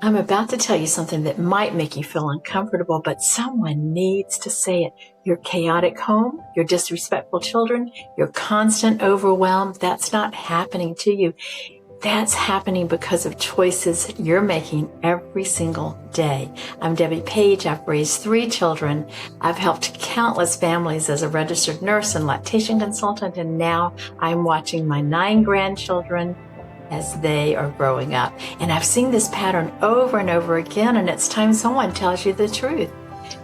I'm about to tell you something that might make you feel uncomfortable, but someone needs to say it. Your chaotic home, your disrespectful children, your constant overwhelm, that's not happening to you. That's happening because of choices you're making every single day. I'm Debbie Page. I've raised 3 children. I've helped countless families as a registered nurse and lactation consultant, and now I'm watching my 9 grandchildren as they are growing up. And I've seen this pattern over and over again, and it's time someone tells you the truth.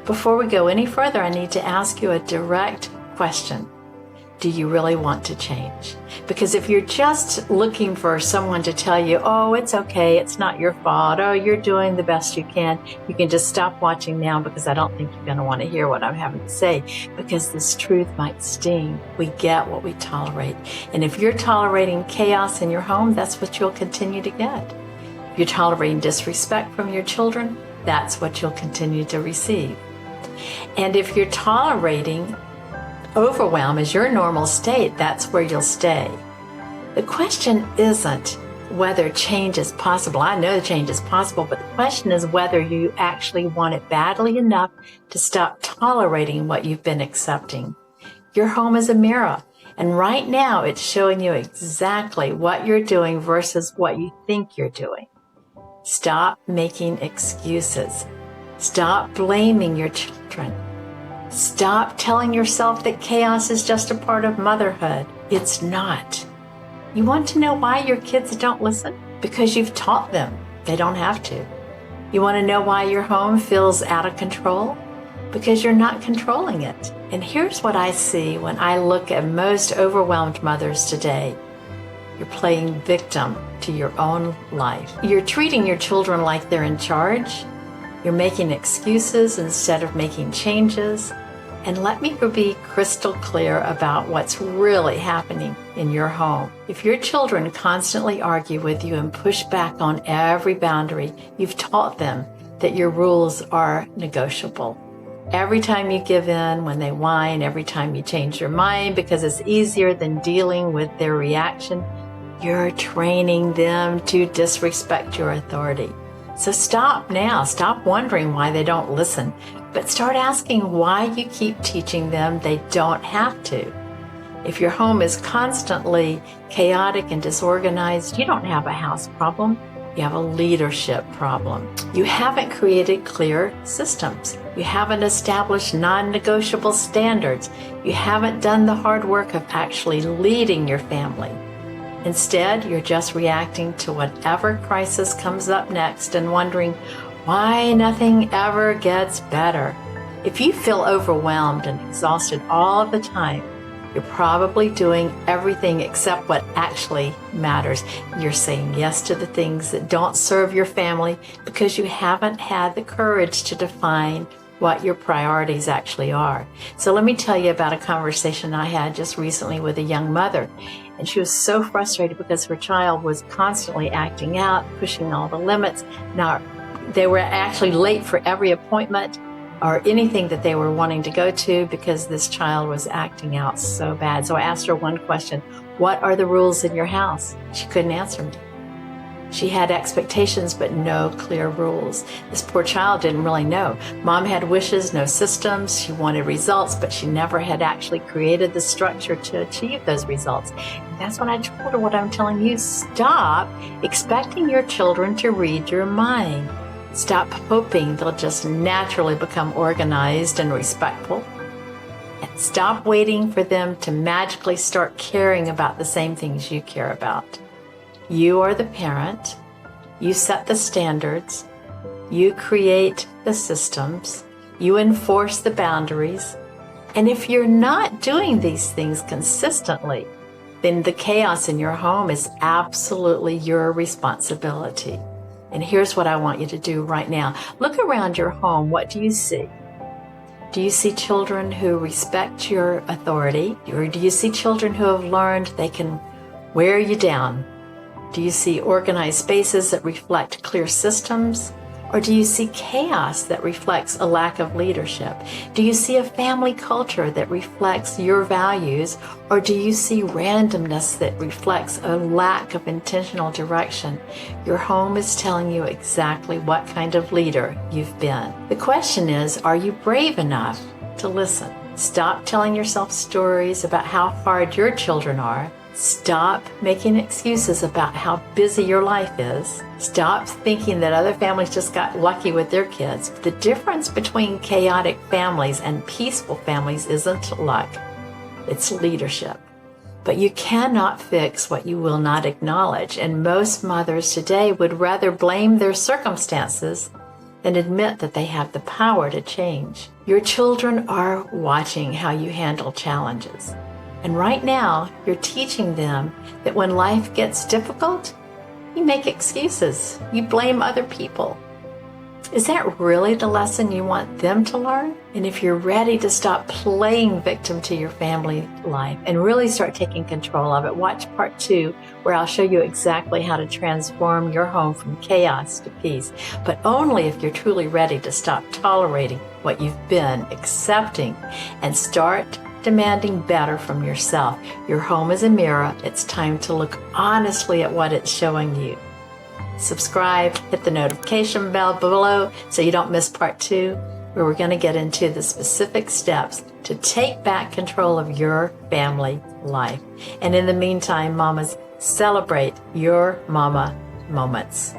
Before we go any further, I need to ask you a direct question. Do you really want to change? Because if you're just looking for someone to tell you, oh, it's okay, it's not your fault, oh, you're doing the best you can just stop watching now, because I don't think you're going to want to hear what I'm having to say, because this truth might sting. We get what we tolerate. And if you're tolerating chaos in your home, that's what you'll continue to get. If you're tolerating disrespect from your children, that's what you'll continue to receive. And if you're tolerating overwhelm as your normal state, that's where you'll stay. The question isn't whether change is possible. I know change is possible, but the question is whether you actually want it badly enough to stop tolerating what you've been accepting. Your home is a mirror, and right now it's showing you exactly what you're doing versus what you think you're doing. Stop making excuses. Stop blaming your children. Stop telling yourself that chaos is just a part of motherhood. It's not. You want to know why your kids don't listen? Because you've taught them they don't have to. You want to know why your home feels out of control? Because you're not controlling it. And here's what I see when I look at most overwhelmed mothers today. You're playing victim to your own life. You're treating your children like they're in charge. You're making excuses instead of making changes. And let me be crystal clear about what's really happening in your home. If your children constantly argue with you and push back on every boundary, you've taught them that your rules are negotiable. Every time you give in when they whine, every time you change your mind because it's easier than dealing with their reaction, you're training them to disrespect your authority. So stop now. Stop wondering why they don't listen, but start asking why you keep teaching them they don't have to. If your home is constantly chaotic and disorganized, you don't have a house problem. You have a leadership problem. You haven't created clear systems. You haven't established non-negotiable standards. You haven't done the hard work of actually leading your family. Instead, you're just reacting to whatever crisis comes up next and wondering why nothing ever gets better. If you feel overwhelmed and exhausted all of the time, you're probably doing everything except what actually matters. You're saying yes to the things that don't serve your family because you haven't had the courage to define what your priorities actually are. So let me tell you about a conversation I had just recently with a young mother. And she was so frustrated because her child was constantly acting out, pushing all the limits. Now, they were actually late for every appointment or anything that they were wanting to go to because this child was acting out so bad. So I asked her one question: what are the rules in your house? She couldn't answer me. She had expectations, but no clear rules. This poor child didn't really know. Mom had wishes, no systems. She wanted results, but she never had actually created the structure to achieve those results. And that's when I told her what I'm telling you. Stop expecting your children to read your mind. Stop hoping they'll just naturally become organized and respectful. And stop waiting for them to magically start caring about the same things you care about. You are the parent. You set the standards. You create the systems. You enforce the boundaries. And if you're not doing these things consistently, then the chaos in your home is absolutely your responsibility. And here's what I want you to do right now. Look around your home. What do you see? Do you see children who respect your authority? Or do you see children who have learned they can wear you down? Do you see organized spaces that reflect clear systems? Or do you see chaos that reflects a lack of leadership? Do you see a family culture that reflects your values? Or do you see randomness that reflects a lack of intentional direction? Your home is telling you exactly what kind of leader you've been. The question is, are you brave enough to listen? Stop telling yourself stories about how hard your children are. Stop making excuses about how busy your life is. Stop thinking that other families just got lucky with their kids. The difference between chaotic families and peaceful families isn't luck, it's leadership. But you cannot fix what you will not acknowledge, and most mothers today would rather blame their circumstances than admit that they have the power to change. Your children are watching how you handle challenges. And right now, you're teaching them that when life gets difficult, you make excuses. You blame other people. Is that really the lesson you want them to learn? And if you're ready to stop playing victim to your family life and really start taking control of it, watch part 2, where I'll show you exactly how to transform your home from chaos to peace. But only if you're truly ready to stop tolerating what you've been, accepting, and start demanding better from yourself. Your home is a mirror. It's time to look honestly at what it's showing you. Subscribe, hit the notification bell below so you don't miss part 2, where we're going to get into the specific steps to take back control of your family life. And in the meantime, mamas, celebrate your mama moments.